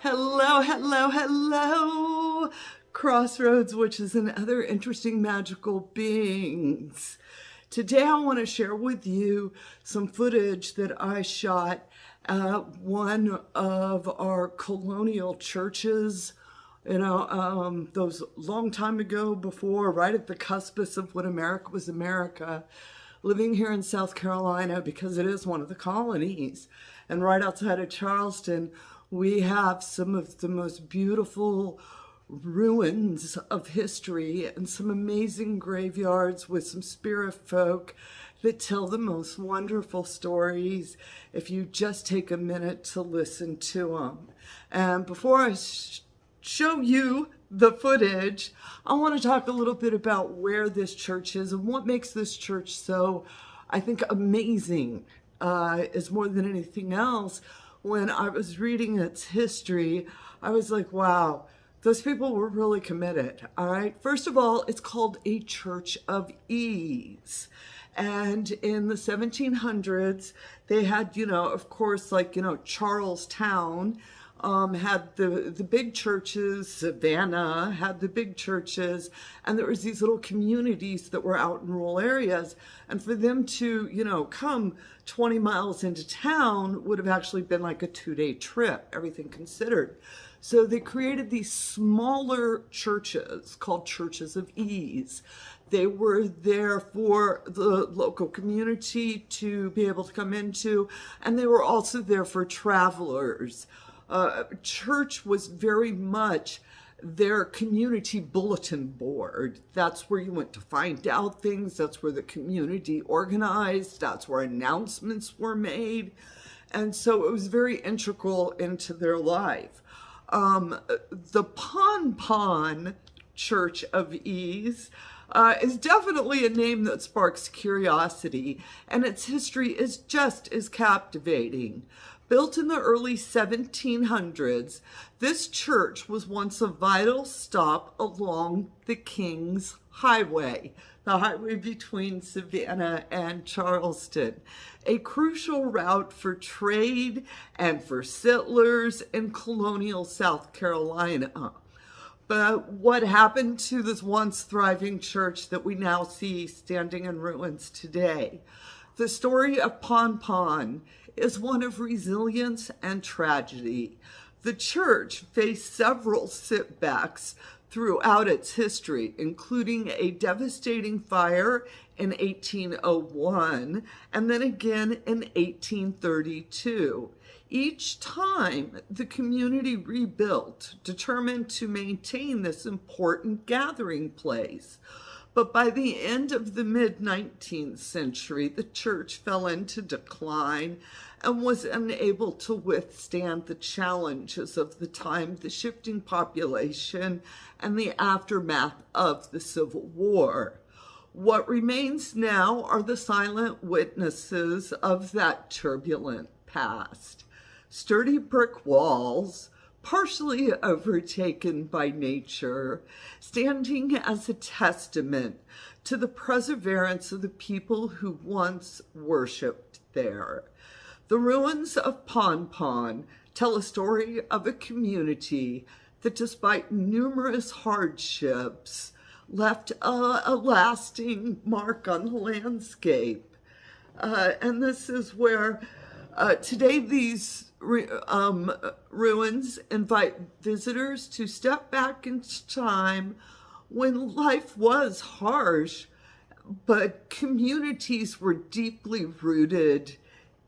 Hello, hello, hello, crossroads, witches, and other interesting magical beings. Today I want to share with you some footage that I shot at one of our colonial churches, those long time ago before, right at the cuspis of when America was America, living here in South Carolina because it is one of the colonies. And right outside of Charleston, we have some of the most beautiful ruins of history and some amazing graveyards with some spirit folk that tell the most wonderful stories if you just take a minute to listen to them. And before I show you the footage, I want to talk a little bit about where this church is and what makes this church so, I think, amazing, is more than anything else. When I was reading its history, I was like, wow, those people were really committed, all right? First of all, it's called a church of ease. And in the 1700s, they had, of course, Charlestown had the big churches, Savannah had the big churches, and there was these little communities that were out in rural areas. And for them to, come 20 miles into town would have actually been like a 2-day trip, everything considered. So they created these smaller churches called churches of ease. They were there for the local community to be able to come into, and they were also there for travelers. Church was very much their community bulletin board. That's where you went to find out things. That's where the community organized. That's where announcements were made. And so it was very integral into their life. The Pon Church of Ease is definitely a name that sparks curiosity, and its history is just as captivating. Built in the early 1700s, this church was once a vital stop along the King's Highway, the highway between Savannah and Charleston, a crucial route for trade and for settlers in colonial South Carolina. But what happened to this once thriving church that we now see standing in ruins today? The story of Pon is one of resilience and tragedy. The church faced several setbacks throughout its history, including a devastating fire in 1801 and then again in 1832. Each time, the community rebuilt, determined to maintain this important gathering place. But by the end of the mid-19th century, the church fell into decline and was unable to withstand the challenges of the time, the shifting population, and the aftermath of the Civil War. What remains now are the silent witnesses of that turbulent past. Sturdy brick walls, partially overtaken by nature, standing as a testament to the perseverance of the people who once worshipped there. The ruins of Pon tell a story of a community that, despite numerous hardships, left a lasting mark on the landscape. And this is where today these ruins invite visitors to step back in time when life was harsh, but communities were deeply rooted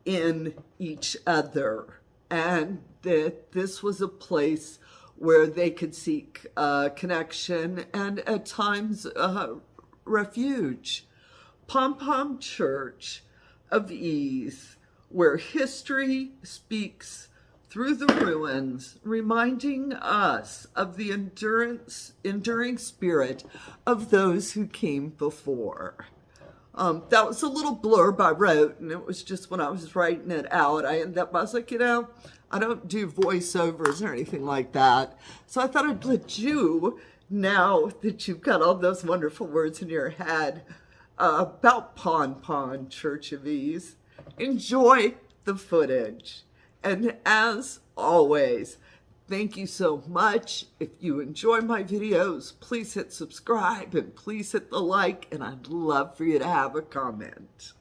in each other, and that this was a place where they could seek connection and at times refuge. Pon Church of Ease, where history speaks through the ruins, reminding us of the enduring spirit of those who came before. That was a little blurb I wrote, and it was just when I was writing it out, I was like, I don't do voiceovers or anything like that. So I thought I'd let you, now that you've got all those wonderful words in your head about Pon Church of Ease, enjoy the footage. And as always, thank you so much. If you enjoy my videos, please hit subscribe and please hit the like, and I'd love for you to have a comment.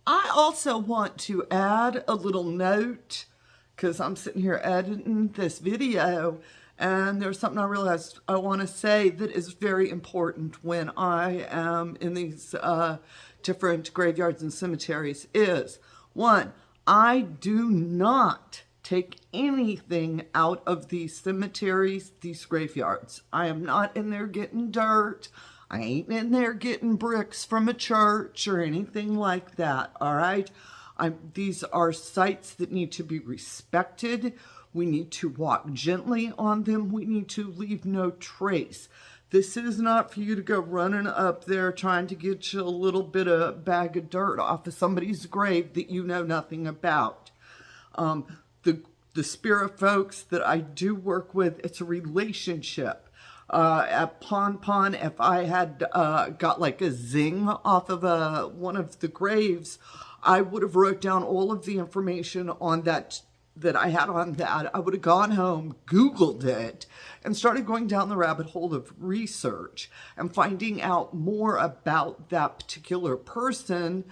I also want to add a little note, because I'm sitting here editing this video, and there's something I realized I want to say that is very important when I am in these different graveyards and cemeteries is, one, I do not take anything out of these cemeteries, these graveyards. I am not in there getting dirt. I ain't in there getting bricks from a church or anything like that, all right? These are sites that need to be respected. We need to walk gently on them. We need to leave no trace. This is not for you to go running up there trying to get you a little bit of bag of dirt off of somebody's grave that you know nothing about. The spirit folks that I do work with, it's a relationship. At Pon, if I had got like a zing off of one of the graves, I would have wrote down all of the information on that I had on that. I would have gone home, Googled it, and started going down the rabbit hole of research and finding out more about that particular person.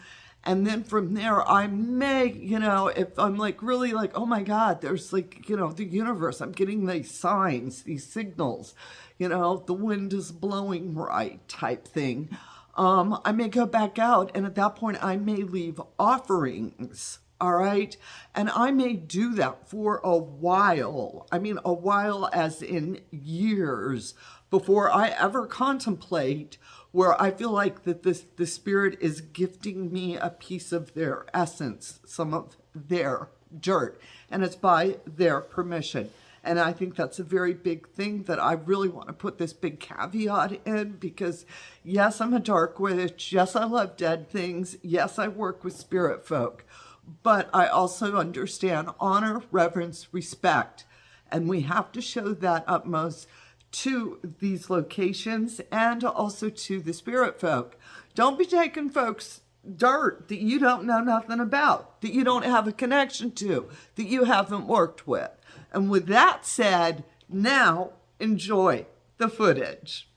And then from there, I may, if I'm like really like, oh my God, there's like, the universe, I'm getting these signs, these signals, the wind is blowing right type thing. I may go back out, and at that point, I may leave offerings. All right. And I may do that for a while. I mean, a while as in years before I ever contemplate where I feel like that the spirit is gifting me a piece of their essence, some of their dirt, and it's by their permission. And I think that's a very big thing that I really want to put this big caveat in, because yes, I'm a dark witch. Yes, I love dead things. Yes, I work with spirit folk. But I also understand honor, reverence, respect. And we have to show that utmost to these locations and also to the spirit folk. Don't be taking folks' dirt that you don't know nothing about, that you don't have a connection to, that you haven't worked with. And with that said, now enjoy the footage.